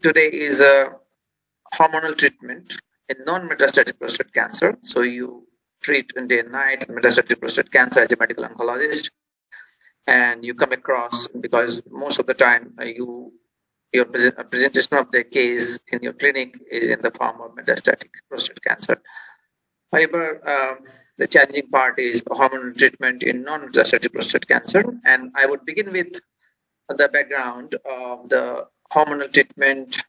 today is a hormonal treatment in non-metastatic prostate cancer. So you treat in day and night metastatic prostate cancer as a medical oncologist, and you come across, because most of the time your presentation of the case in your clinic is in the form of metastatic prostate cancer. However, the challenging part is hormonal treatment in non-metastatic prostate cancer, and I would begin with the background of the hormonal treatment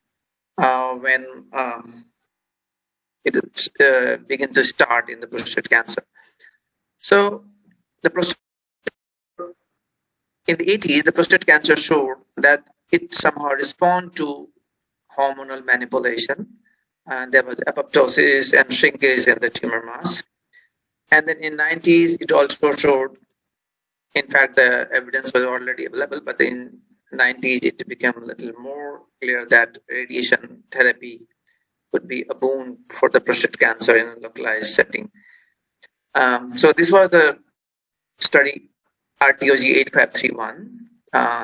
when it began to start in the prostate cancer. So the prostate, in the 80s, the prostate cancer showed that it somehow responded to hormonal manipulation, and there was apoptosis and shrinkage in the tumor mass. And then in 90s, it also showed, in fact, the evidence was already available, but in 90s, it became a little more clear that radiation therapy would be a boon for the prostate cancer in a localized setting. So this was the study RTOG 8531,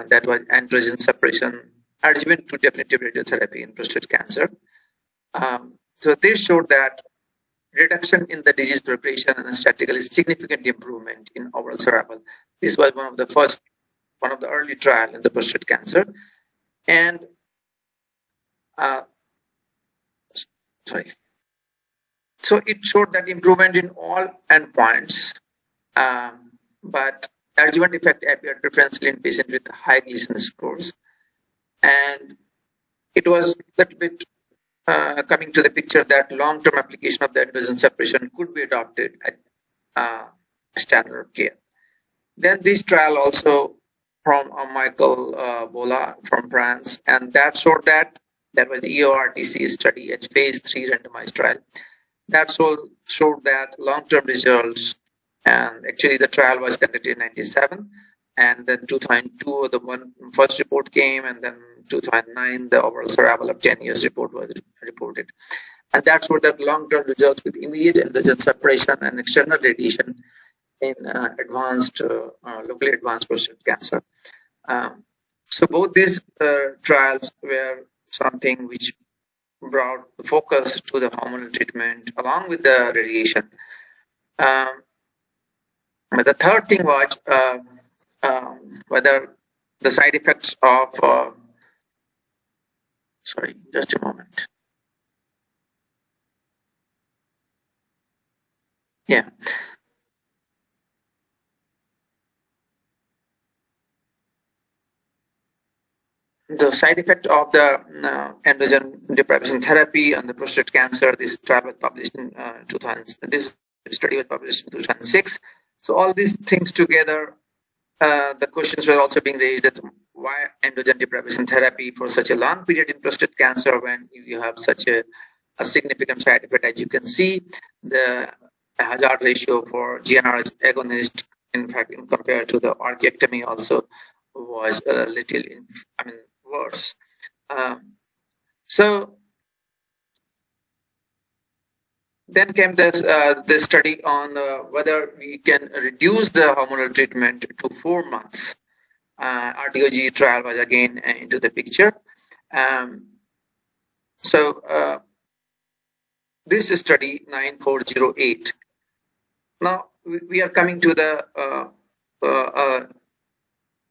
that was androgen suppression adjuvant to definitive radiotherapy in prostate cancer. So this showed that reduction in the disease progression and statistically significant improvement in overall survival. This was one of the early trials in the prostate cancer, and so it showed that improvement in all endpoints, but adjuvant effect appeared preferentially in patients with high Gleason scores, and it was a little bit coming to the picture that long-term application of the androgen suppression could be adopted at standard of care. Then this trial also from Michael Bola from France, and that showed that was the EORTC study, a phase 3 randomized trial. That showed that long-term results, and actually the trial was conducted in 1997, and then 2002 the first report came, and then 2009 the overall survival of 10 years report was reported, and that showed that long-term results with immediate androgen suppression and external radiation in locally advanced prostate cancer. So both these trials were something which brought the focus to the hormonal treatment along with the radiation. But the third thing was whether the side effects of sorry, just a moment. Yeah. The side effect of the androgen deprivation therapy on the prostate cancer, this trial was published in 2000. This study was published in 2006. So all these things together, the questions were also being raised that why androgen deprivation therapy for such a long period in prostate cancer when you have such a significant side effect. As you can see, the hazard ratio for GnRH agonist, in fact, in compared to the orchiectomy, also was a little, worse. So then came this study on whether we can reduce the hormonal treatment to 4 months. RTOG trial was again into the picture. So this is study 9408. Now we are coming to the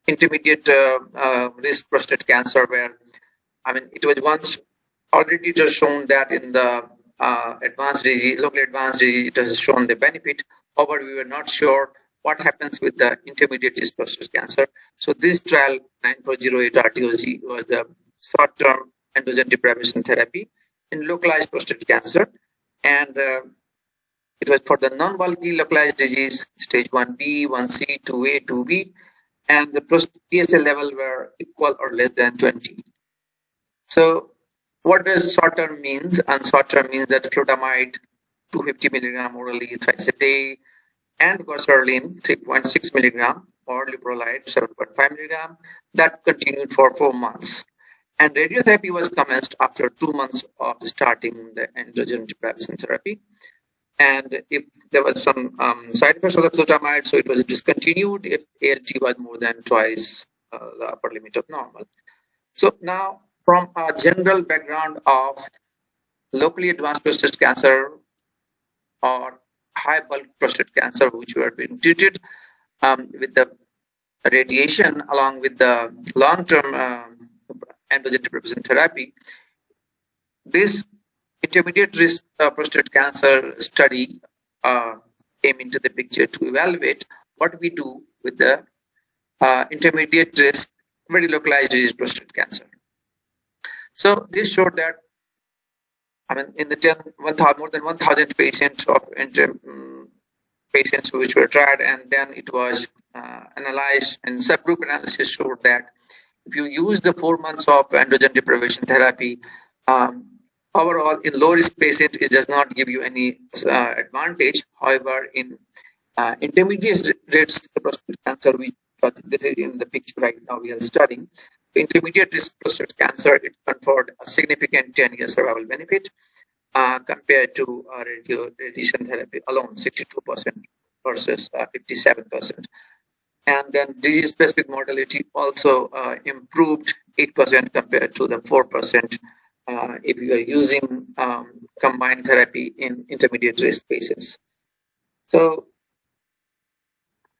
intermediate risk prostate cancer, where it was once already just shown that in the advanced disease, locally advanced disease, it has shown the benefit. However, we were not sure what happens with the intermediate risk prostate cancer. So this trial 9408 RTOG was the short-term androgen deprivation therapy in localized prostate cancer, and it was for the non-bulky localized disease stage 1B, 1C, 2A, 2B, and the PSA level were equal or less than 20. So what does short-term means? And short-term means that flutamide 250 milligram orally thrice a day, and goserelin 3.6 milligram, or leprolide 7.5 milligram, that continued for 4 months. And radiotherapy was commenced after 2 months of starting the androgen deprivation therapy. And if there was some side effects of the flutamide, so it was discontinued if ALT was more than twice the upper limit of normal. So now from a general background of locally advanced prostate cancer or high bulk prostate cancer, which were being treated with the radiation along with the long-term androgen deprivation therapy. This intermediate risk prostate cancer study came into the picture to evaluate what we do with the intermediate risk very localized disease prostate cancer. So this showed that, in the more than 1,000 patients of patients which were tried, and then it was analyzed, and subgroup analysis showed that if you use the 4 months of androgen deprivation therapy, overall in low risk patients it does not give you any advantage. However, in intermediate risk prostate cancer, which this is in the picture right now we are studying, intermediate risk prostate cancer, it conferred a significant 10-year survival benefit compared to radiation therapy alone, 62% versus 57%. And then disease-specific mortality also improved 8% compared to the 4% if you are using combined therapy in intermediate risk patients. So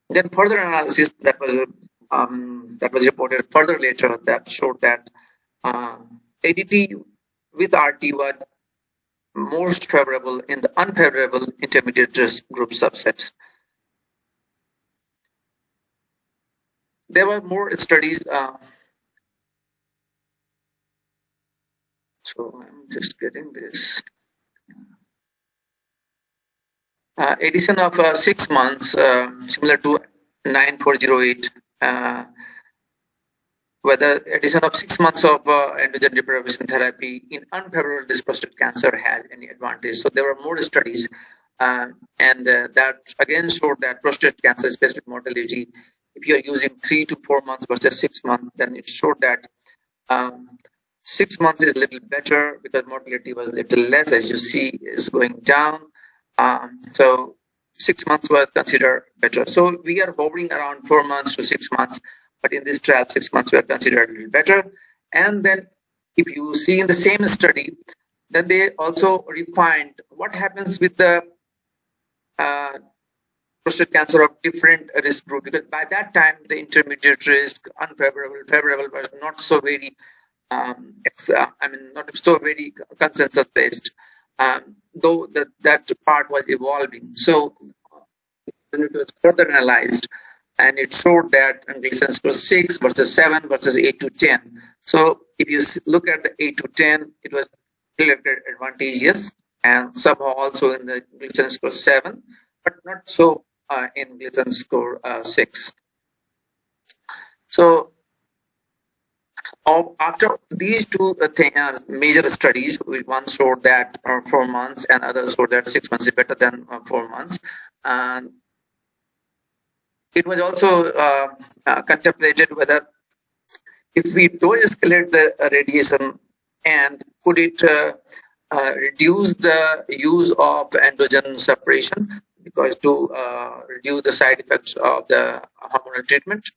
then further analysis that was reported further later that showed that ADT with RT was most favorable in the unfavorable intermediate risk group subsets. There were more studies. So I'm just getting this. Addition of 6 months, similar to 9408, whether addition of 6 months of androgen deprivation therapy in unfavorable risk prostate cancer has any advantage. So there were more studies, and that again showed that prostate cancer specific mortality, if you are using 3 to 4 months versus 6 months, then it showed that 6 months is a little better because mortality was a little less, as you see, is going down. So 6 months was considered better. So we are hovering around 4 months to 6 months, but in this trial, 6 months were considered a little better. And then if you see in the same study, then they also refined what happens with the prostate cancer of different risk group, because by that time the intermediate risk, unfavorable, favorable was not so very not so very consensus based, though that part was evolving. So when it was further analyzed, and it showed that Gleason score 6 versus 7 versus 8 to 10. So if you look at the 8 to 10, it was related advantageous, and somehow also in the Gleason score 7, but not so in Gleason score 6. So after these two major studies, one showed that 4 months and others showed that 6 months is better than 4 months. And it was also contemplated whether if we dose escalate the radiation, and could it reduce the use of androgen suppression, because to reduce the side effects of the hormonal treatment,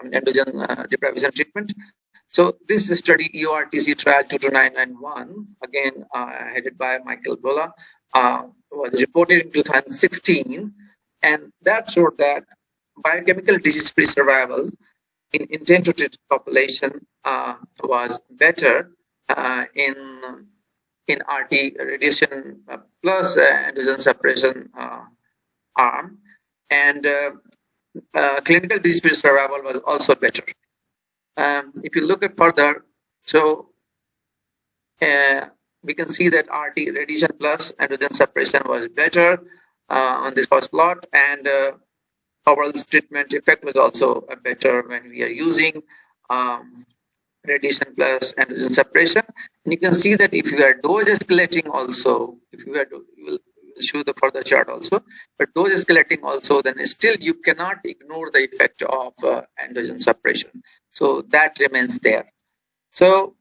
androgen deprivation treatment. So this study, EORTC trial 22991, again headed by Michael Bola, was reported in 2016, and that showed that biochemical disease-free survival in intent to treat population was better in RT radiation plus androgen suppression arm, and clinical disease-free survival was also better. If you look at further, so we can see that RT radiation plus androgen suppression was better on this first plot, and overall treatment effect was also better when we are using radiation plus androgen suppression. And you can see that if you are dose escalating also, if you are you will show the further chart also, but dose escalating also, then still you cannot ignore the effect of androgen suppression. So that remains there. So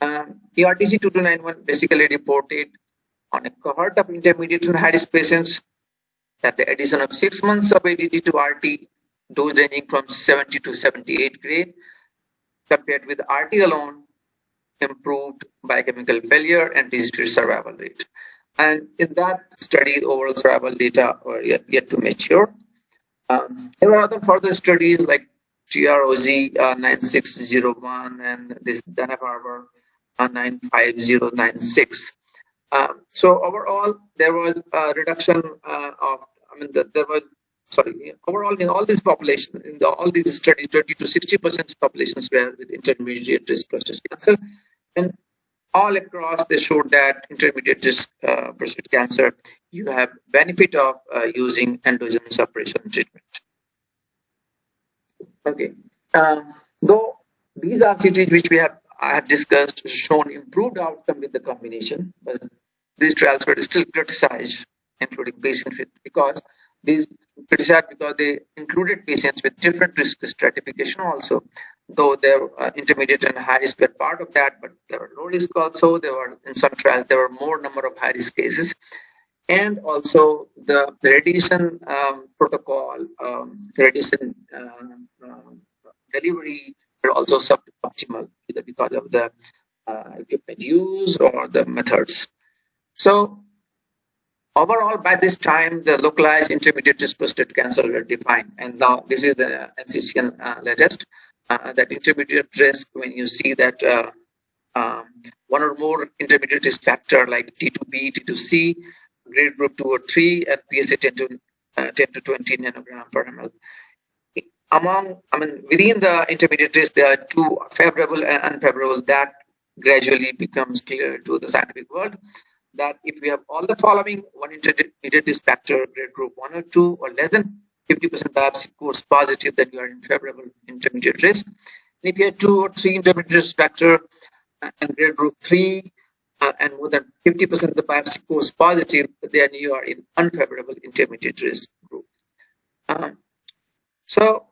ERTC 2291 basically reported on a cohort of intermediate and high risk patients that the addition of 6 months of ADT to RT, dose ranging from 70 to 78 gray, compared with RT alone, improved biochemical failure and disease-free survival rate. And in that study, the overall survival data were yet to mature. There were other further studies like TROZ 9601 and this Dana-Farber 95096. So overall, there was a reduction overall in all these populations, all these studies, 30 to 60% populations were with intermediate risk prostate cancer, and all across they showed that intermediate risk prostate cancer, you have benefit of using androgen suppression treatment. Okay, though these RCTs which I have discussed shown improved outcome with the combination, but these trials were still criticized, including patients because they included patients with different risk stratification also, though their intermediate and high risk were part of that, but there were low risk also. There were in some trials there were more number of high risk cases, and also the radiation protocol, radiation delivery were also suboptimal, either because of the equipment used or the methods. So overall, by this time, the localized intermediate risk prostate cancer were defined, and now this is the NCCN latest. That intermediate risk, when you see that one or more intermediate risk factor like T2B, T2C, grade group 2 or 3, and PSA 10 to 20 nanogram per ml. Within the intermediate risk, there are two favorable and unfavorable. That gradually becomes clear to the scientific world, that if we have all the following, one intermediate risk factor, grade group 1 or 2, or less than 50% biopsy course positive, then you are in favorable intermediate risk. And if you have 2 or 3 intermediate risk factor and grade group 3 and more than 50% of the biopsy course positive, then you are in unfavorable intermediate risk group. So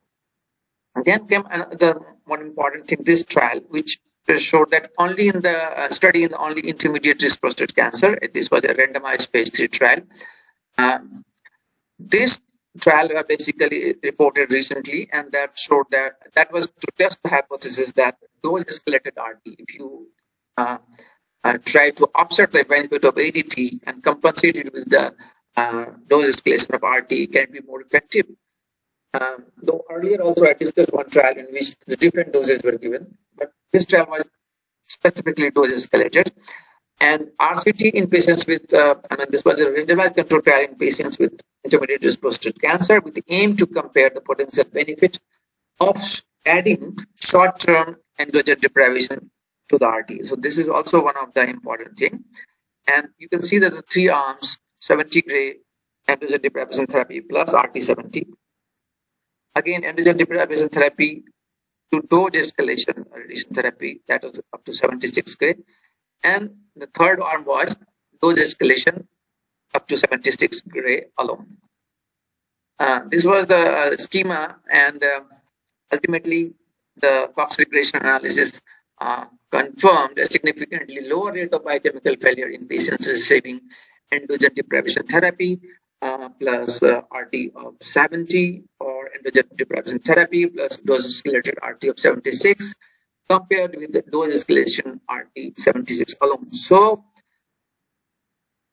then came another one important thing, this trial, which showed that only in the study in the only intermediate risk prostate cancer, this was a randomized phase 3 trial. This trial basically reported recently, and that showed that was to test the hypothesis that dose escalated RT, if you try to offset the benefit of ADT and compensate it with the dose escalation of RT, can be more effective. Though earlier also I discussed one trial in which the different doses were given, but this trial was specifically dose escalated. And RCT in patients with, this was a randomized control trial in patients with intermediate risk prostate cancer with the aim to compare the potential benefit of adding short-term androgen deprivation to the RT. So this is also one of the important things. And you can see that the 3 arms, 70 gray androgen deprivation therapy plus RT70. Again, androgen deprivation therapy to dose escalation radiation therapy, that was up to 76 gray. And the third arm was dose escalation up to 76 gray alone. This was the schema, and ultimately the Cox regression analysis confirmed a significantly lower rate of biochemical failure in patients receiving androgen deprivation therapy plus RT of 70 or androgen deprivation therapy plus dose escalated RT of 76 compared with the dose escalation RT 76 alone. So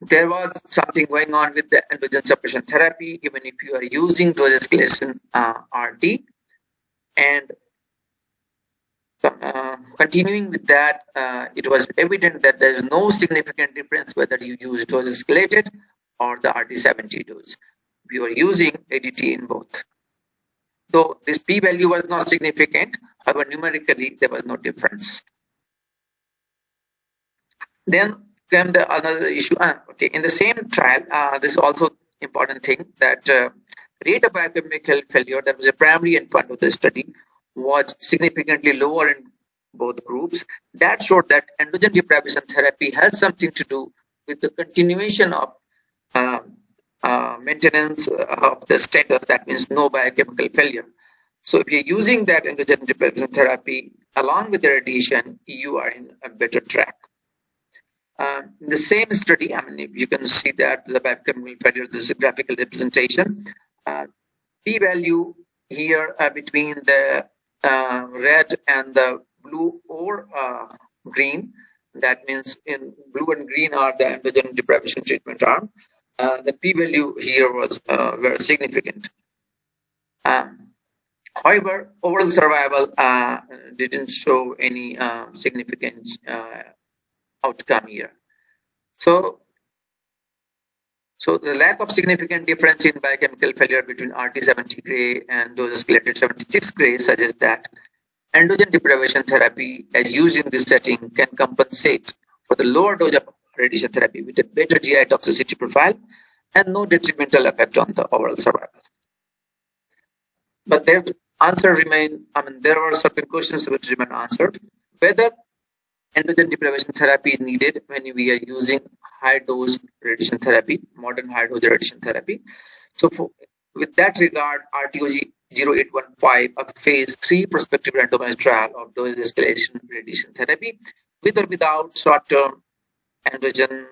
there was something going on with the androgen suppression therapy, even if you are using dose escalation RT. And continuing with that, it was evident that there is no significant difference whether you use dose escalated or the RT70 dose. We were using ADT in both. Though this p-value was not significant, however, numerically there was no difference. Then came another issue. In the same trial, this is also important thing, that rate of biochemical failure, that was a primary endpoint of the study, was significantly lower in both groups. That showed that androgen deprivation therapy has something to do with the continuation of maintenance of the status, that means no biochemical failure. So if you're using that androgen deprivation therapy along with the radiation, you are in a better track. In the same study, you can see that the biochemical failure, this is a graphical representation. P-value here between the red and the blue or green. That means in blue and green are the androgen deprivation treatment arm. The p-value here was very significant. However, overall survival didn't show any significant outcome here. So the lack of significant difference in biochemical failure between RT70 gray and dose-escalated 76 gray suggests that androgen deprivation therapy as used in this setting can compensate for the lower dose of radiation therapy with a better GI toxicity profile and no detrimental effect on the overall survival. But their answer remain, there were certain questions which remain answered. Whether androgen deprivation therapy is needed when we are using high dose radiation therapy, modern high dose radiation therapy. So with that regard, RTOG 0815, a phase 3 prospective randomized trial of dose escalation radiation therapy with or without short-term androgen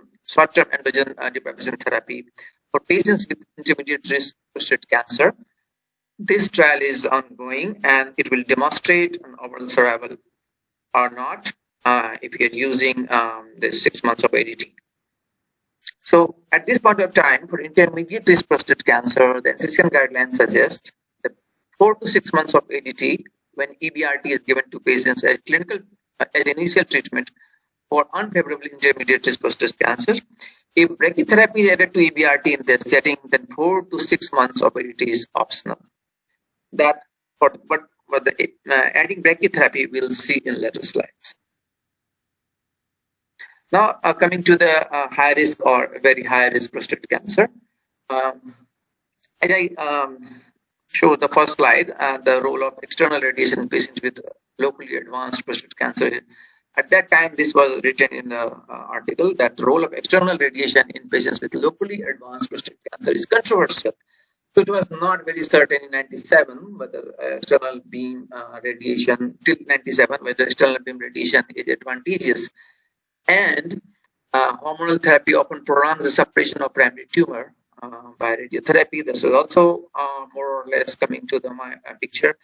deprivation therapy for patients with intermediate risk prostate cancer. This trial is ongoing and it will demonstrate an overall survival or not if you are using the 6 months of ADT. So at this point of time, for intermediate risk prostate cancer, the NCCN guidelines suggest that 4 to 6 months of ADT when EBRT is given to patients as initial treatment for unfavorable intermediate risk prostate cancer. If brachytherapy is added to EBRT in this setting, then 4 to 6 months of ADT is optional. But the adding brachytherapy we'll see in later slides. Now coming to the high risk or very high risk prostate cancer. As I showed the first slide, the role of external radiation in patients with locally advanced prostate cancer. At that time, this was written in the article that the role of external radiation in patients with locally advanced prostate cancer is controversial. So it was not very certain in 97 whether external beam radiation, till 97, whether external beam radiation is advantageous. And hormonal therapy often prolongs the suppression of primary tumor by radiotherapy. This is also more or less coming to the picture.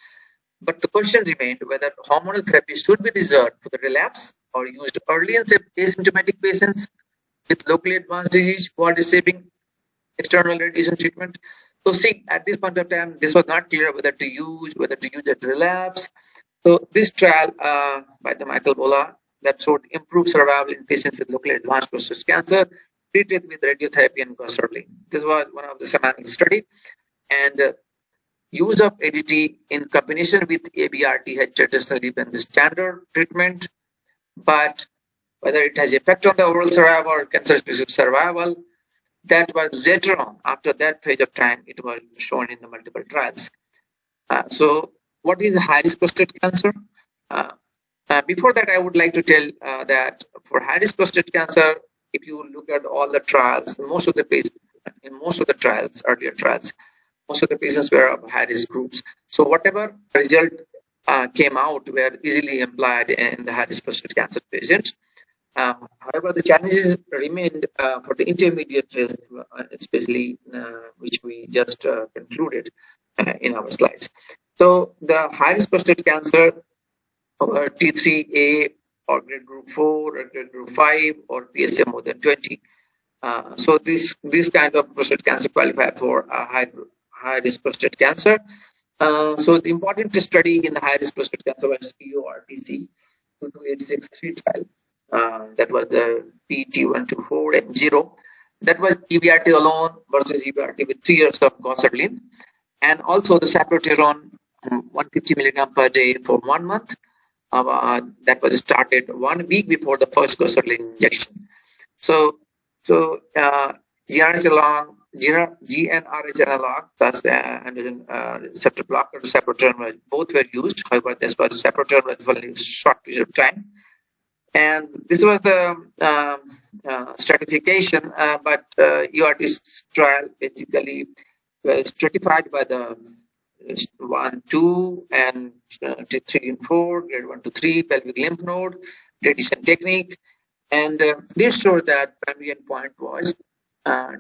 But the question remained whether hormonal therapy should be reserved for the relapse or used early in asymptomatic patients with locally advanced disease who are receiving external radiation treatment. So see, at this point of time, this was not clear whether to use at relapse. So this trial by the Michael Bola that showed improved survival in patients with locally advanced prostate cancer treated with radiotherapy and goserelin. This was one of the seminal study, and use of ADT in combination with ABRT had traditionally been the standard treatment, but whether it has effect on the overall survival or cancer-specific survival, that was later on, after that phase of time, it was shown in the multiple trials. So what is high-risk prostate cancer? Before that, I would like to tell that for high-risk prostate cancer, if you look at all the trials, most of the trials, earlier trials, most of the patients were of high-risk groups. So whatever result came out were easily implied in the high-risk prostate cancer patients. However, the challenges remained for the intermediate risk, especially which we just concluded in our slides. So the high-risk prostate cancer, or T3A, or grade group 4, or grade group 5, or PSA more than 20. So this kind of prostate cancer qualify for high-risk prostate cancer. So the important study in the high-risk prostate cancer was EORTC 22863 trial. That was the PT124 M0. That was EBRT alone versus EBRT with 3 years of goserelin, and also the sapropterin 150 milligram per day for 1 month. That was started 1 week before the first goserelin injection. So GnRH analog plus androgen receptor blocker sapropterin both were used. However, this was sapropterin was for a short period of time. And this was the stratification, but EORT trial basically was stratified by the 1, 2, and 3 and 4, grade 1 to 3, pelvic lymph node, radiation technique. And this showed that primary endpoint was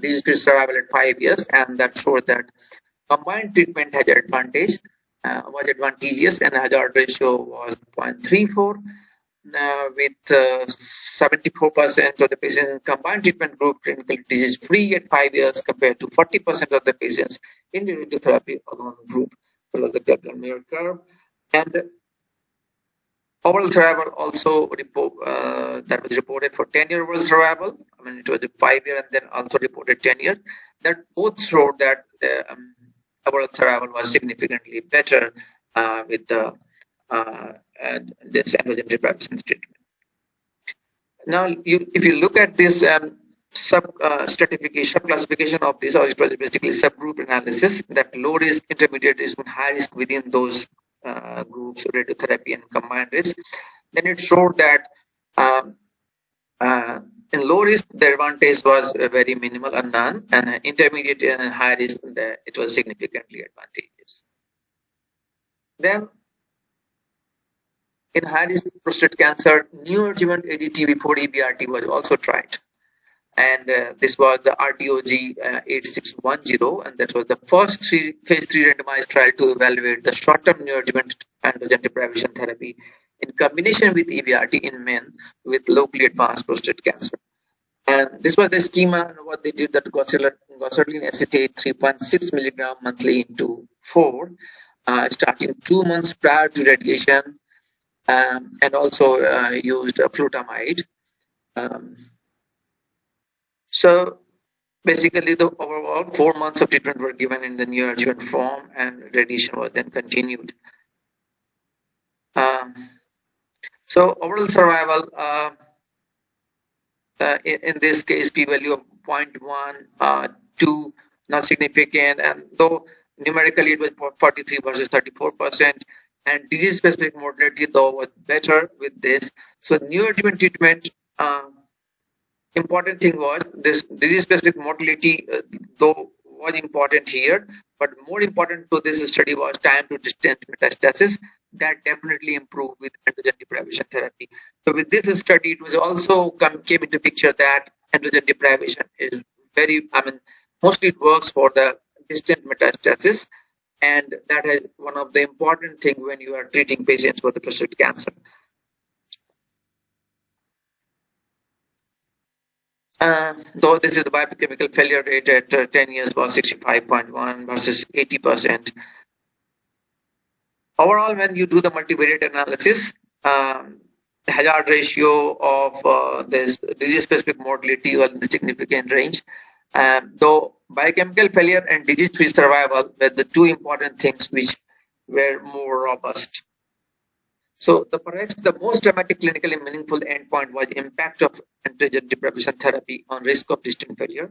disease-free survival at 5 years, and that showed that combined treatment had an advantage. was advantageous, and hazard ratio was 0.34. With 74% of the patients in combined treatment group clinical disease free at 5 years compared to 40% of the patients in the radiotherapy alone group below the Kaplan-Meier curve. And overall survival also that was reported for 10-year overall survival. I mean, it was a 5-year and then also reported 10 years. That both showed that overall survival was significantly better with the this androgen deprivation treatment. Now, if you look at this classification of this, or it was basically subgroup analysis, that low risk, intermediate risk, and high risk within those groups, radiotherapy and combined risk, then it showed that in low risk, the advantage was very minimal or none, and intermediate and high risk, it was significantly advantageous. Then, in high-risk prostate cancer, neoadjuvant ADT before EBRT was also tried. And this was the RTOG 8610, and that was the first phase 3 randomized trial to evaluate the short-term neoadjuvant androgen deprivation therapy in combination with EBRT in men with locally advanced prostate cancer. And this was the schema, and what they did, that gossaline acetate 3.6 milligram monthly into 4, starting 2 months prior to radiation, and also used flutamide. So basically, the overall 4 months of treatment were given in the neoadjuvant form, and radiation was then continued. So overall survival, in this case, p-value of 0.12, not significant, and though numerically it was 43 versus 34%. And disease-specific mortality, though, was better with this. So neoadjuvant treatment, important thing was this disease-specific mortality, though, was important here. But more important to this study was time to distant metastasis. That definitely improved with androgen deprivation therapy. So with this study, it was also came into picture that androgen deprivation is mostly it works for the distant metastasis. And that is one of the important things when you are treating patients with the prostate cancer. Though this is the biochemical failure rate at 10 years was 65.1 versus 80%. Overall, when you do the multivariate analysis, hazard ratio of this disease-specific mortality was in the significant range. Though biochemical failure and disease-free survival were the two important things which were more robust. So perhaps the most dramatic clinically meaningful endpoint was impact of androgen deprivation therapy on risk of distant failure.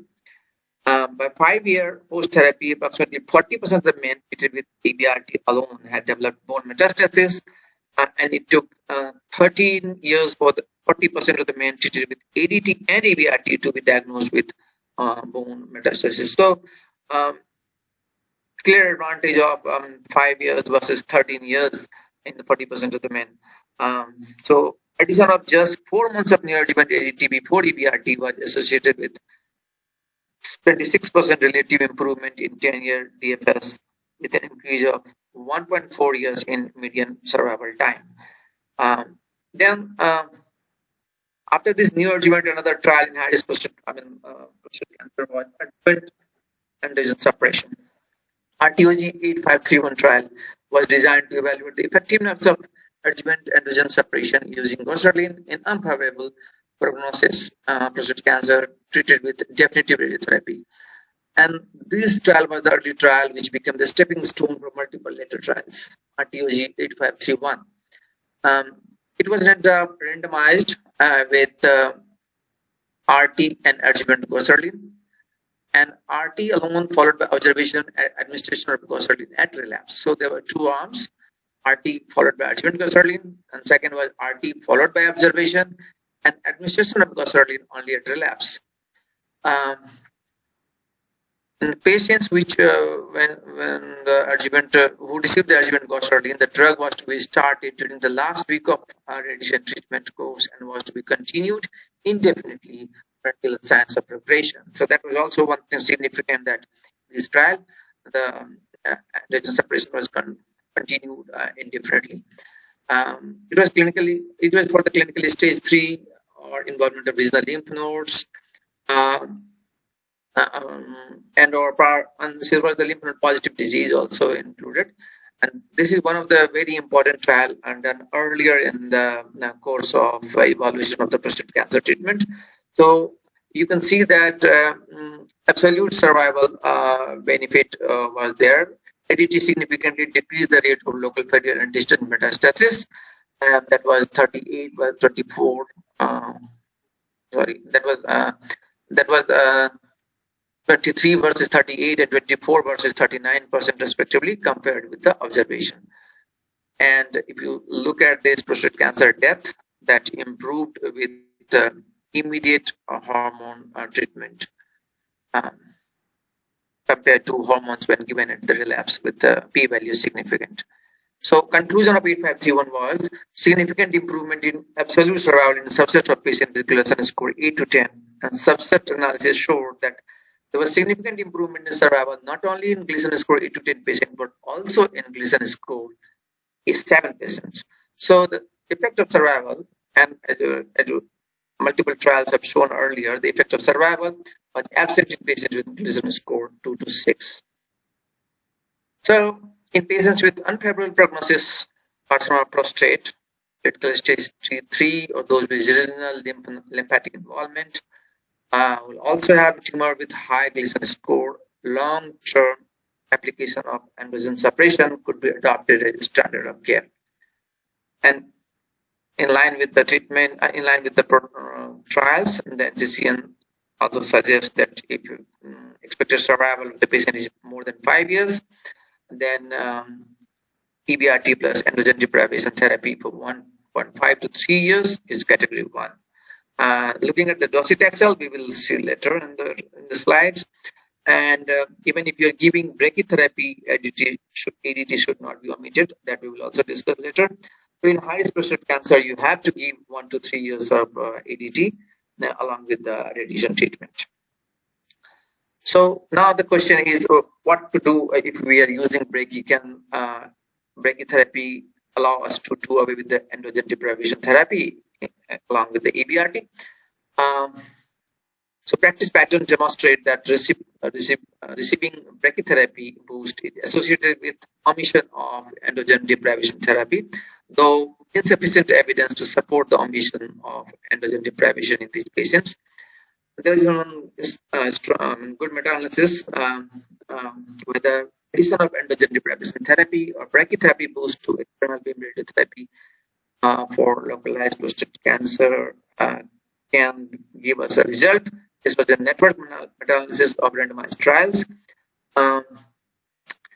By 5-year post-therapy, approximately 40% of the men treated with EBRT alone had developed bone metastasis, and it took 13 years for the 40% of the men treated with ADT and EBRT to be diagnosed with bone metastasis. So, clear advantage of 5 years versus 13 years in the 40% of the men. So, addition of just 4 months of neoadjuvant ADT before EBRT was associated with 26% relative improvement in 10-year DFS, with an increase of 1.4 years in median survival time. Then, after this neoadjuvant, another trial in high-risk prostate cancer was adjuvant androgen suppression. RTOG 8531 trial was designed to evaluate the effectiveness of adjuvant androgen suppression using gossaline in unfavorable prognosis prostate cancer treated with definitive radiotherapy. And this trial was the early trial which became the stepping stone for multiple later trials, RTOG 8531. It was randomized with RT and adjuvant gossaline, and RT alone followed by observation and administration of gossaline at relapse. So there were 2 arms, RT followed by adjuvant gossaline, and second was RT followed by observation and administration of gossaline only at relapse. In patients which when the adjuvant who received the adjuvant gossaline, the drug was to be started during the last week of radiation treatment course and was to be continued indefinitely until signs of progression. So that was also one thing significant, that this trial, the radiation suppression was continued indefinitely. It was for the clinically stage 3 or involvement of regional lymph nodes, and this was the lymph node positive disease also included. And this is one of the very important trial and done earlier in the course of evaluation of the prostate cancer treatment. So you can see that absolute survival benefit was there. ADT significantly decreased the rate of local failure and distant metastasis. That was 38 by 24. That was 23 versus 38 and 24 versus 39% respectively compared with the observation. And if you look at this prostate cancer death, that improved with immediate hormone treatment compared to hormones when given at the relapse, with the p-value significant. So conclusion of 8531 was significant improvement in absolute survival in subset of patients with Gleason score 8 to 10, and subset analysis showed that there was significant improvement in survival not only in Gleason score 8 to 10 patients but also in Gleason score 7 patients. So the effect of survival, and as multiple trials have shown earlier, the effect of survival was absent in patients with Gleason score 2 to 6. So in patients with unfavorable prognosis, carcinoma of prostate, critical stage 3, or those with regional lymphatic involvement, will also have tumor with high Gleason score. Long-term application of androgen suppression could be adopted as standard of care. And in line with the treatment, in line with the trials, the NCCN also suggests that if expected survival of the patient is more than 5 years, then EBRT plus androgen deprivation therapy for 1.5 to 3 years is category 1. Looking at the docetaxel, we will see later in the slides. And even if you're giving brachytherapy, ADT should not be omitted. That we will also discuss later. So in high-risk prostate cancer, you have to give 1 to 3 years of ADT along with the radiation treatment. So now the question is what to do if we are using brachy. Can brachytherapy allow us to do away with the androgen deprivation therapy along with the EBRT? So practice patterns demonstrate that receiving brachytherapy boost is associated with omission of androgen deprivation therapy, though insufficient evidence to support the omission of androgen deprivation in these patients. There is one good meta-analysis with the addition of androgen deprivation therapy or brachytherapy boost to external beam radiotherapy for localized prostate cancer can give us a result. This was a network meta-analysis of randomized trials.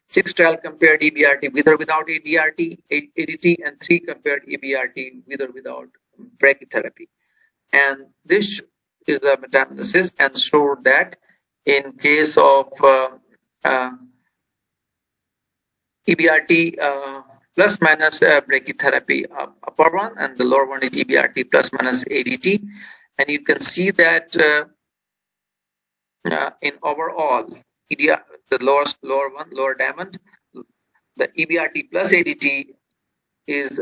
6 trials compared EBRT with or without ADT, and 3 compared EBRT with or without brachytherapy. And this is the meta-analysis and showed that in case of EBRT plus minus brachytherapy, upper one, and the lower one is EBRT plus minus ADT. And you can see that in overall, the lower diamond, the EBRT plus ADT is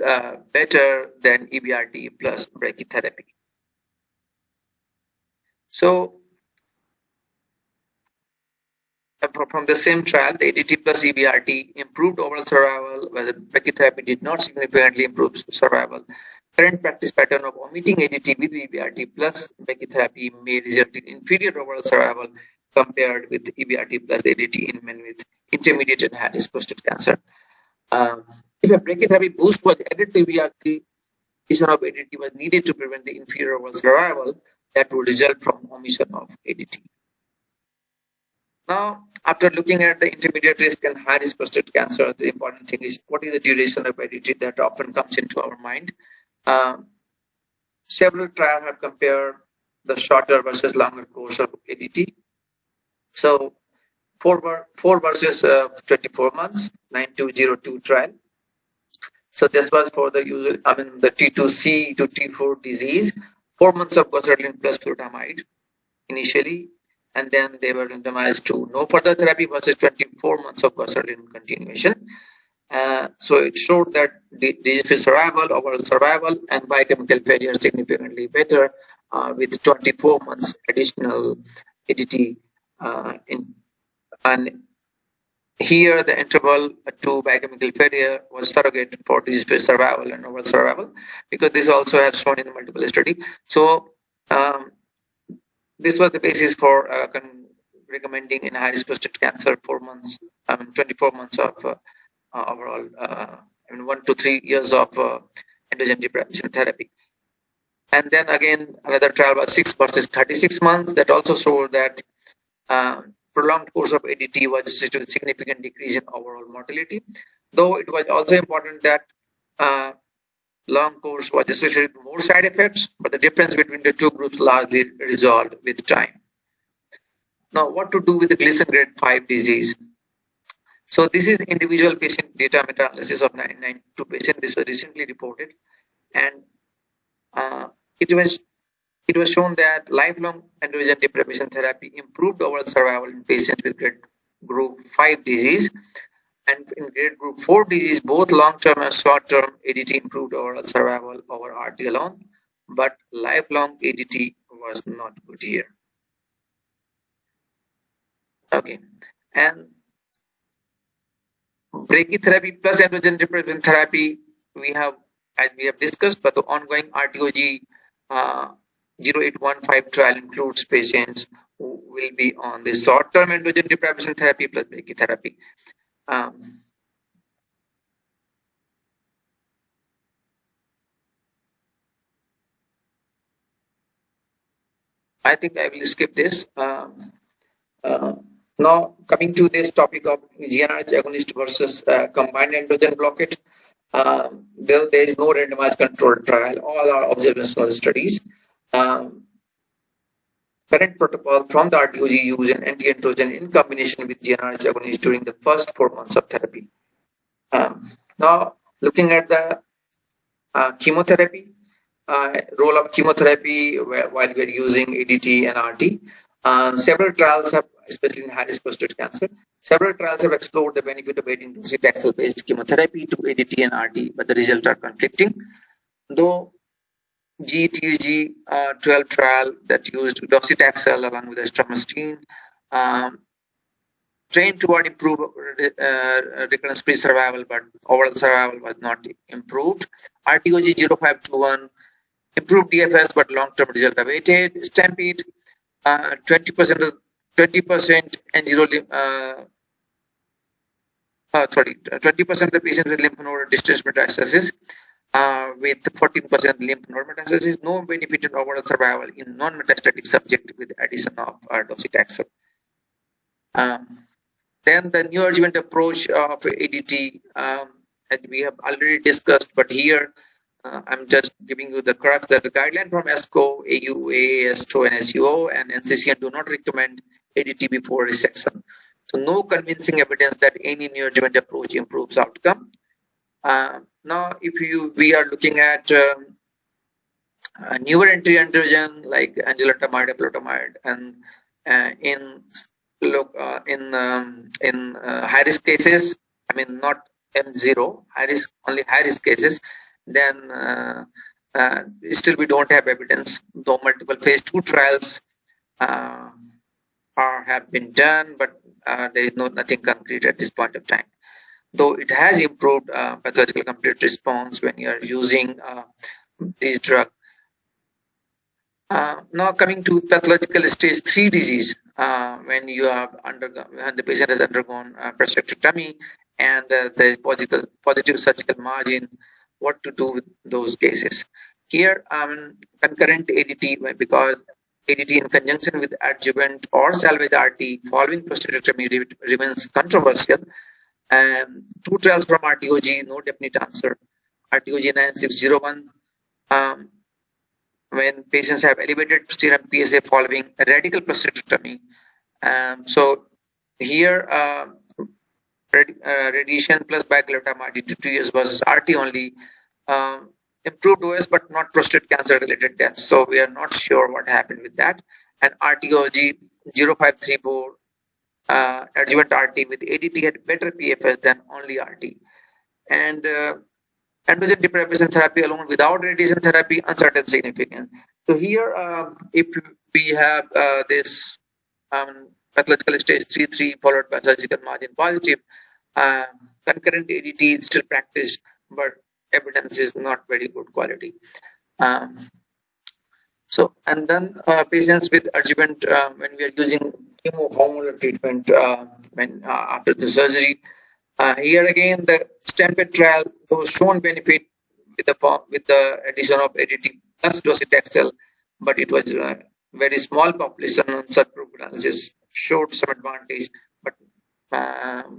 better than EBRT plus brachytherapy. So from the same trial, the ADT plus EBRT improved overall survival, while the brachytherapy did not significantly improve survival. Current practice pattern of omitting ADT with EBRT plus brachytherapy may result in inferior overall survival compared with EBRT plus ADT in men with intermediate and high-risk prostate cancer. If a brachytherapy boost was added to EBRT, addition of ADT was needed to prevent the inferior overall survival that would result from omission of ADT. Now, after looking at the intermediate risk and high-risk prostate cancer, the important thing is what is the duration of ADT that often comes into our mind. Several trials have compared the shorter versus longer course of ADT. So 4 versus 24 months, 9202 trial. So this was for the usual, the T2C to T4 disease, 4 months of goserelin plus flutamide initially, and then they were randomized to no further therapy versus 24 months of goserelin continuation. So it showed that disease-free survival, overall survival, and biochemical failure significantly better with 24 months additional ADT and here the interval to biochemical failure was surrogate for disease-free survival and overall survival because this also has shown in multiple study. So um, this was the basis for recommending in high-risk prostate cancer 4 months, 24 months of overall, 1 to 3 years of androgen deprivation therapy. And then again, another trial was 6 versus 36 months that also showed that prolonged course of ADT was associated with significant decrease in overall mortality. Though it was also important that long course was associated with more side effects, but the difference between the two groups largely resolved with time. Now, what to do with the Gleason grade 5 disease? So this is individual patient data meta-analysis of 992 patients. This was recently reported, and it was shown that lifelong androgen deprivation therapy improved overall survival in patients with grade group 5 disease, and in grade group 4 disease, both long-term and short-term ADT improved overall survival over RT alone, but lifelong ADT was not good here. Okay, and brachytherapy plus androgen deprivation therapy, as we have discussed, but the ongoing RTOG 0815 trial includes patients who will be on the short-term androgen deprivation therapy plus brachytherapy. I think I will skip this. Now, coming to this topic of GnRH agonist versus combined androgen blockade, there is no randomized controlled trial. All are observational studies. Current protocol from the RTOG use an anti-androgen in combination with GnRH agonist during the first 4 months of therapy. Now, looking at the chemotherapy, role of chemotherapy while we are using ADT and RT. Several trials have, especially in high-risk prostate cancer, several trials have explored the benefit of adding docetaxel-based chemotherapy to ADT and RT, but the results are conflicting. Though GTG 12 trial that used docetaxel along with estrometine trained toward improve recurrence-free survival, but overall survival was not improved. RTOG 0521 improved DFS, but long-term result awaited. Stampede 20% and 20% of the patients with lymph node distance metastasis with 14% lymph node metastasis. No benefit in overall survival in non-metastatic subject with addition of docetaxel. Then the neoadjuvant approach of ADT, as we have already discussed, but here I'm just giving you the crux that the guideline from ESCO, AUA, ASTRO, and SUO, and NCCN do not recommend ADT before resection. So no convincing evidence that any neoadjuvant approach improves outcome. Now, we are looking at newer anti-androgen like enzalutamide, apalutamide, and in high-risk cases, I mean not M0, only high-risk cases, then still we don't have evidence, though multiple phase 2 trials have been done, but there is nothing concrete at this point of time. Though it has improved pathological complete response when you are using this drug. Now coming to pathological stage 3 disease, when the patient has undergone prostatectomy and there is positive surgical margin, what to do with those cases? Here, concurrent ADT, because ADT in conjunction with adjuvant or salvage RT following prostatectomy remains controversial. 2 trials from RTOG, no definite answer. RTOG 9601, when patients have elevated serum PSA following a radical prostatectomy. So here, radiation plus bicalutamide to 2 years versus RT only improved OS, but not prostate cancer related deaths. So we are not sure what happened with that. And RTOG 0534 adjuvant RT with ADT had better PFS than only RT. and androgen deprivation therapy alone without radiation therapy, uncertain significance. So here, if we have this pathological stage 3 followed by surgical margin positive, uh, concurrent ADT is still practiced, but evidence is not very good quality. Um, so, and then patients with adjuvant, when we are using hormonal treatment when after the surgery, here again the Stampede trial was shown benefit with the addition of ADT plus docetaxel, but it was a very small population, and subgroup analysis showed some advantage, but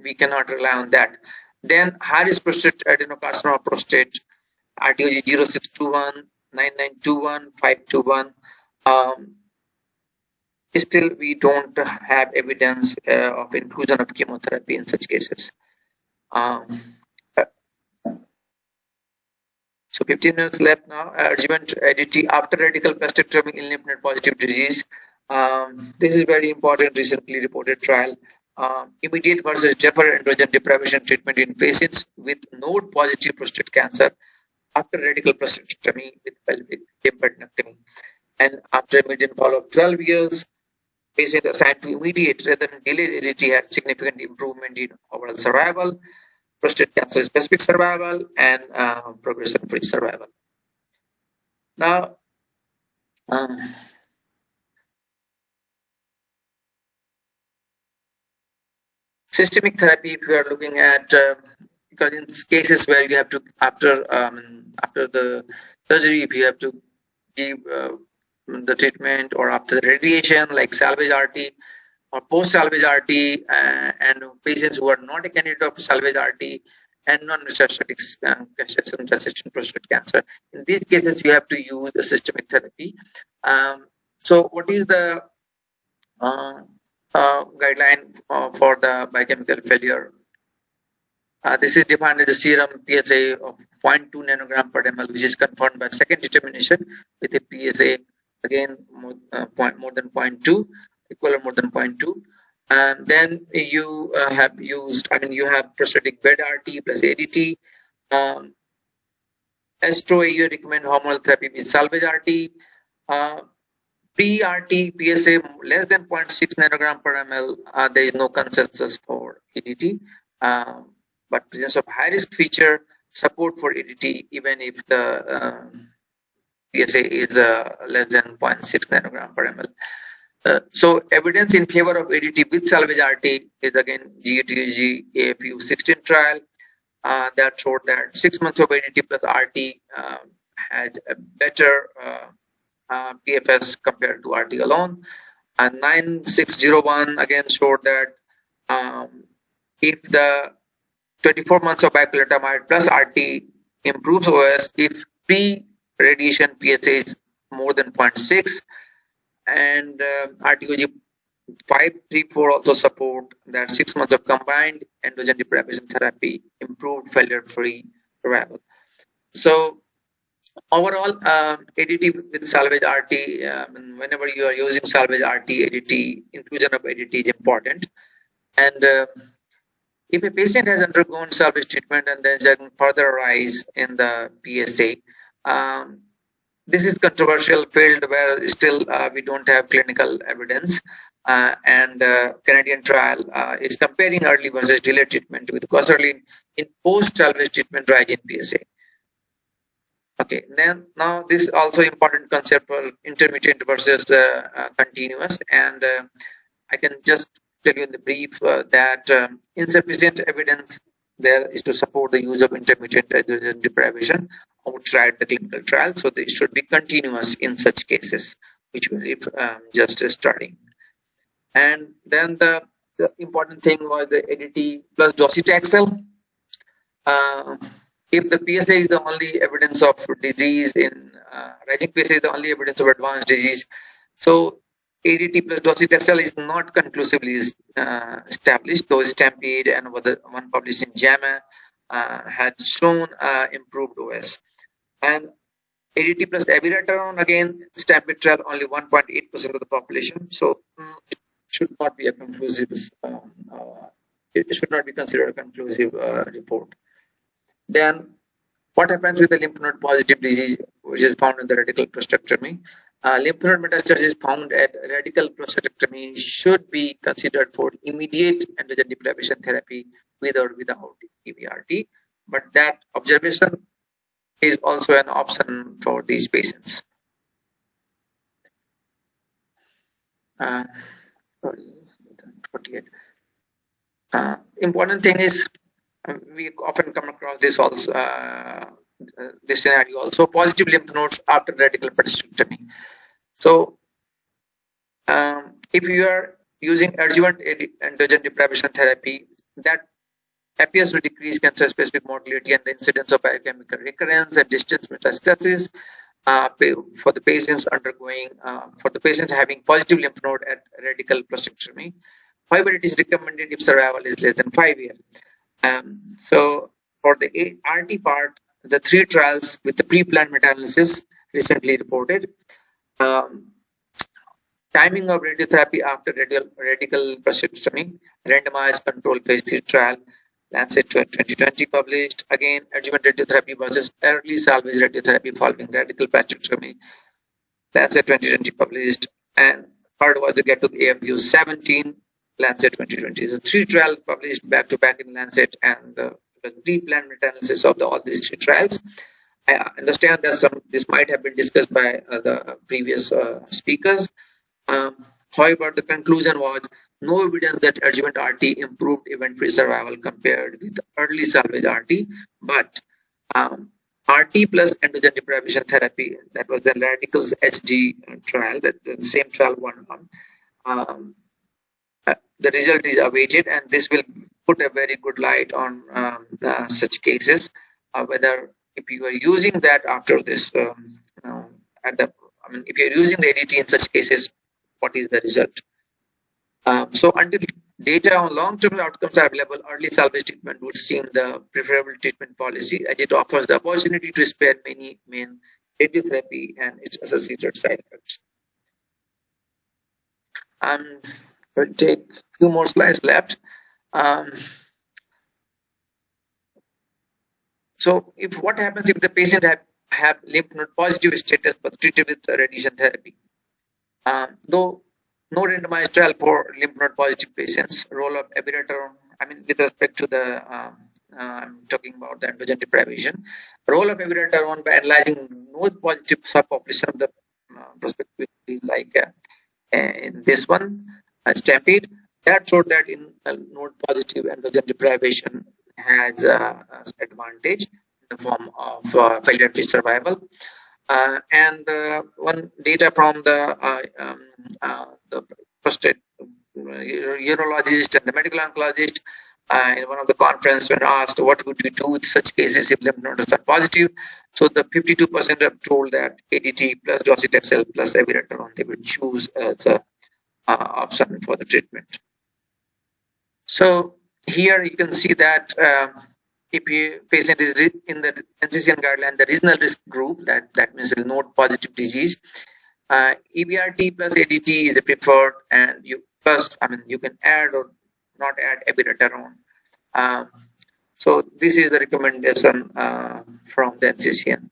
we cannot rely on that. Then high-risk prostate adenocarcinoma prostate, RTOG 0621, 9921, 521. Still, we don't have evidence of infusion of chemotherapy in such cases. So 15 minutes left now. Adjuvant ADT after radical prostatectomy in lymph node positive disease. This is very important, recently reported trial. Immediate versus deferred androgen deprivation treatment in patients with node positive prostate cancer after radical prostatectomy with pelvic lymphadenectomy. And after a median follow-up 12 years, patients assigned to immediate rather than delayed ADT had significant improvement in overall survival, prostate cancer specific survival, and progression-free survival. Now, systemic therapy, if we are looking at, because in cases where you have to, after the surgery, if you have to give the treatment or after the radiation, like salvage RT or post-salvage RT, and patients who are not a candidate of salvage RT and non-metastatic castration-resistant prostate cancer. In these cases, you have to use the systemic therapy. So what is the guideline for the biochemical failure? This is defined as a serum PSA of 0.2 nanogram per ml, which is confirmed by second determination with a PSA again more than 0.2, equal or more than 0.2. And then you have used, you have prostatic bed RT plus ADT. Astro, you recommend hormonal therapy with salvage RT. Pre-RT PSA less than 0.6 nanogram per ml, there is no consensus for ADT. But presence of high-risk feature support for ADT, even if the PSA is less than 0.6 nanogram per ml. So evidence in favor of ADT with salvage RT is again GUTG AFU 16 trial that showed that 6 months of ADT plus RT had a better PFS compared to RT alone. And 9601 again showed that if the 24 months of bicalutamide plus RT improves OS if pre-radiation PSA is more than 0.6, and RTOG 534 also support that 6 months of combined androgen deprivation therapy improved failure-free survival. So overall, ADT with salvage RT, whenever you are using salvage RT, ADT, inclusion of ADT is important. And if a patient has undergone salvage treatment and there's a further rise in the PSA, this is controversial field where still we don't have clinical evidence. And Canadian trial is comparing early versus delayed treatment with goserelin in post-salvage treatment rise in PSA. Okay, then now this is also important concept for intermittent versus continuous, and I can just tell you in the brief that insufficient evidence there is to support the use of intermittent androgen deprivation outside the clinical trial, so they should be continuous in such cases, which we are just starting. And then the important thing was the ADT plus docetaxel. If the PSA is the only evidence of disease in rising PSA is the only evidence of advanced disease, so ADT plus docetaxel is not conclusively established, though Stampede and one published in JAMA had shown improved OS. And ADT plus abiraterone, again, Stampede trial only 1.8% of the population, so it should not be a conclusive, it should not be considered a conclusive report. Then what happens with the lymph node positive disease, which is found in the radical prostatectomy? Lymph node metastasis found at radical prostatectomy should be considered for immediate androgen deprivation therapy with or without EBRT, but that observation is also an option for these patients. Important thing is we often come across this also this scenario also, positive lymph nodes after radical prostatectomy. So if you are using adjuvant androgen deprivation therapy, that appears to decrease cancer specific mortality and the incidence of biochemical recurrence and distant metastasis for the patients undergoing for the patients having positive lymph node at radical prostatectomy. However, it is recommended if survival is less than 5 years. So for the RT part, the 3 trials with the pre-planned meta-analysis recently reported. Timing of radiotherapy after radical prostatectomy, randomized control phase 3 trial, Lancet 2020 published. Again, adjuvant radiotherapy versus early salvage radiotherapy following radical prostatectomy, Lancet 2020 published. And third was the Get to AFU 17, Lancet 2020. The 3 trials published back to back in Lancet, and the pre-planned meta-analysis of all these 3 trials. I understand that this might have been discussed by the previous speakers. However, the conclusion was no evidence that adjuvant RT improved event-free survival compared with early salvage RT, but RT plus androgen deprivation therapy, that was the Radicals HD trial, that the same trial won on. The result is awaited, and this will put a very good light on such cases, whether if you are using that after this, if you are using the ADT in such cases, what is the result? So until data on long-term outcomes are available, early salvage treatment would seem the preferable treatment policy, as it offers the opportunity to spare many main radiotherapy and its associated side effects. We'll take a few more slides left. So what happens if the patient have lymph node positive status but treated with radiation therapy? Though no randomized trial for lymph node positive patients, role of abiraterone, with respect to the, I'm talking about the androgen deprivation, role of abiraterone by analyzing node positive subpopulation of the prospective is like in this one, Stampede, that showed that in node positive androgen deprivation has advantage in the form of failure-free survival. And one data from the prostate urologist and the medical oncologist in one of the conference when asked what would you do with such cases if lymph nodes are positive. So the 52% have told that ADT plus docetaxel plus abiraterone they would choose as a option for the treatment. So here you can see that if a patient is in the NCCN guideline, the regional risk group, that means the node positive disease, EBRT plus ADT is the preferred, and you can add or not add abiraterone. So this is the recommendation from the NCCN.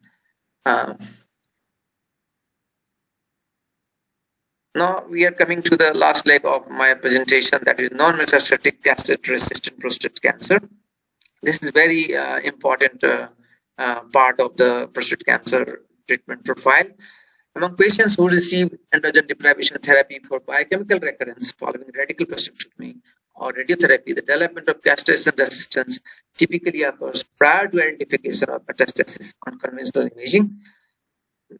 Now we are coming to the last leg of my presentation, that is non-metastatic castrate-resistant prostate cancer. This is very important part of the prostate cancer treatment profile. Among patients who receive androgen deprivation therapy for biochemical recurrence following radical prostatectomy or radiotherapy, the development of castration resistance typically occurs prior to identification of metastasis on conventional imaging,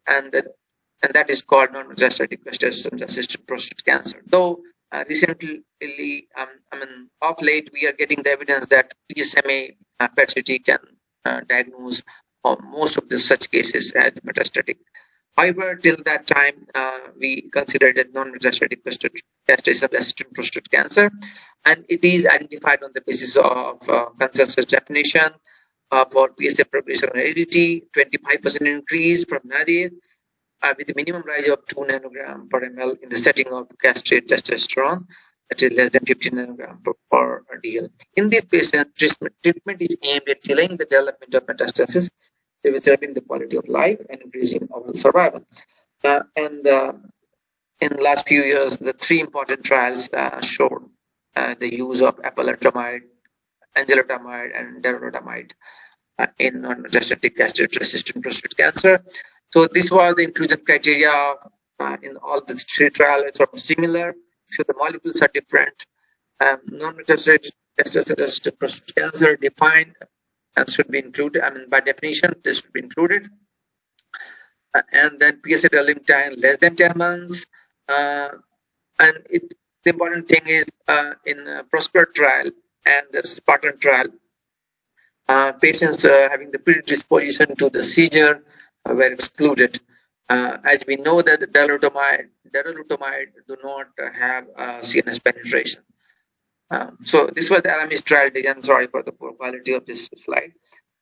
and that is called non-metastatic castration-resistant prostate cancer. Though recently, of late, we are getting the evidence that PSMA PET-CT can diagnose most of such cases as metastatic. However, till that time, we considered it non-metastatic castration-resistant prostate cancer, and it is identified on the basis of consensus definition for PSA progression on ADT, 25% increase from nadir, with a minimum rise of 2 nanogram per ml in the setting of castrate testosterone. that is less than 50 nanogram per DL. In these patients, treatment is aimed at delaying the development of metastasis, preserving the quality of life, and increasing overall survival. And in the last few years, the three important trials showed the use of apalutamide, enzalutamide, and darolutamide in non-metastatic castrate-resistant prostate cancer. So this was the inclusion criteria in all the three trials are similar, so the molecules are different. Non-metastatic castrate-resistant prostate cancer defined and should be included. I mean, by definition, this should be included. And then PSA developing time less than 10 months. And the important thing is in Prosper trial and the Spartan trial, patients having the predisposition to the seizure were excluded. As we know that the darolutamide do not have CNS penetration. So this was the Aramis trial design. Sorry for the poor quality of this slide.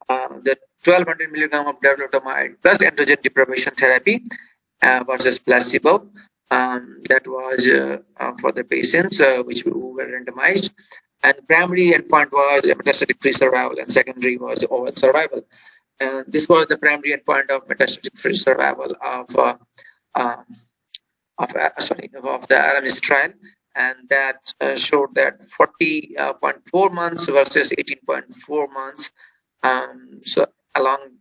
The 1200 milligram of darolutamide plus androgen deprivation therapy versus placebo. That was for the patients who were randomized. And primary endpoint was metastatic free survival, and secondary was overall survival. And this was the primary endpoint of metastatic free survival of the Aramis trial, and that showed that 40.4 months versus 18.4 months. So along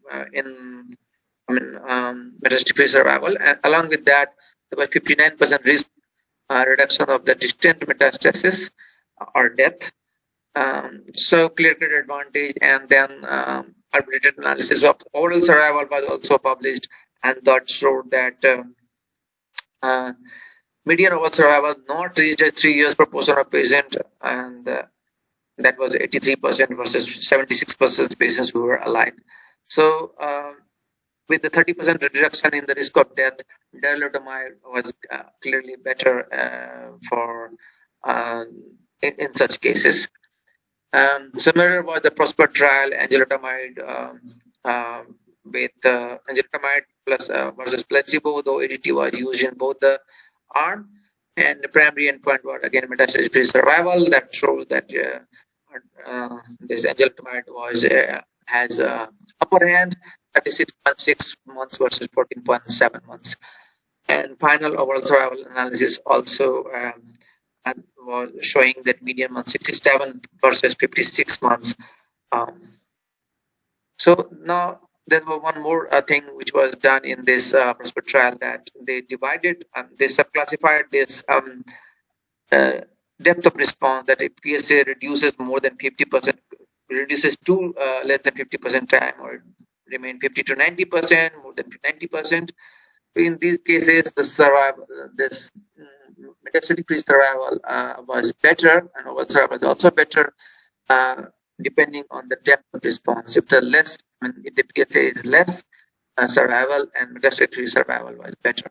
metastatic free survival, and along with that, there was 59% risk reduction of the distant metastasis or death. So clear-cut advantage, and then arbitrated analysis of overall survival was also published, and that showed that median overall survival not reached at 3 years per portion of patient, and that was 83% versus 76% patients who were alive. So with the 30% reduction in the risk of death, darolutamide was clearly better for in such cases. Similar was the Prosper trial, enzalutamide with enzalutamide plus versus placebo, though ADT was used in both the arm. And the primary endpoint was again metastatic-free survival. That shows that this enzalutamide has upper hand, 36.6 months versus 14.7 months. And final overall survival analysis also was showing that median month 67 versus 56 months. So now there was one more thing which was done in this Prosper trial, that they divided, they subclassified this depth of response, that if PSA reduces more than 50%, reduces to less than 50% time, or remain 50 to 90%, more than 90%. In these cases, the survival, this metastatic free survival was better, and overall survival was also better, depending on the depth of response. If if the PSA is less, survival and metastatic free survival was better.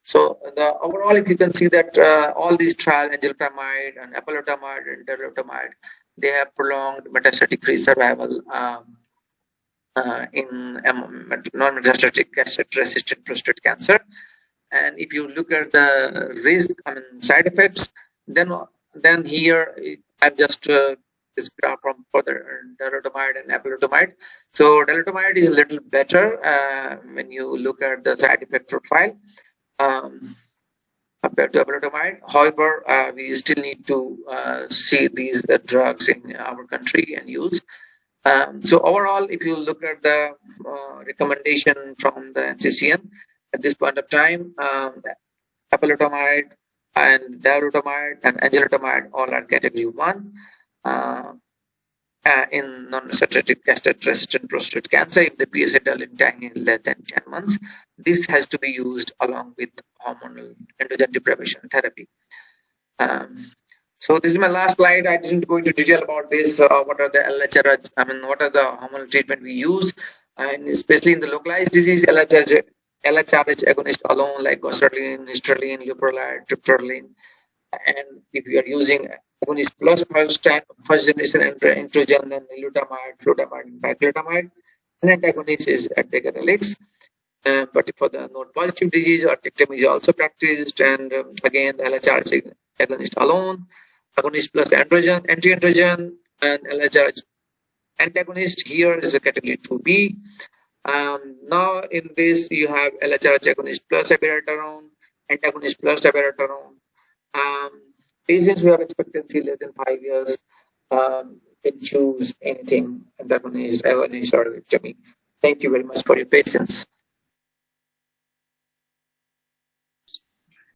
So the overall, if you can see that all these trials, enzalutamide and apalutamide and darolutamide, they have prolonged metastatic free survival in non-metastatic castrate-resistant prostate cancer. And if you look at the risk, side effects, then here I've just this graph from further darolutamide and apalutamide. So darolutamide is a little better when you look at the side effect profile compared to apalutamide. However, we still need to see these drugs in our country and use. So overall, if you look at the recommendation from the NCCN at this point of time, apalutamide and darolutamide and enzalutamide all are category 1 in non-metastatic castrate-resistant prostate cancer. If the PSA developing time is less than 10 months, this has to be used along with hormonal androgen deprivation therapy. So this is my last slide. I didn't go into detail about this. What are the LHRH? What are the hormonal treatment we use, and especially in the localized disease, LHRH agonist alone, like goserelin, hysterine, leuprolide, triptorelin. And if you are using agonist plus first generation androgen, then nilutamide, flutamide, and paclitaxel. And antagonist is degarelix. But for the node positive disease, orchiectomy is also practiced. And again, the LHR agonist alone, agonist plus androgen, anti-androgen, and LHR antagonist here is a category 2B. Now in this you have LHRH agonist plus abiraterone, antagonist plus abiraterone. Patients who have expectancy less than 5 years can choose anything, antagonist, agonist, or orchiectomy. Thank you very much for your patience.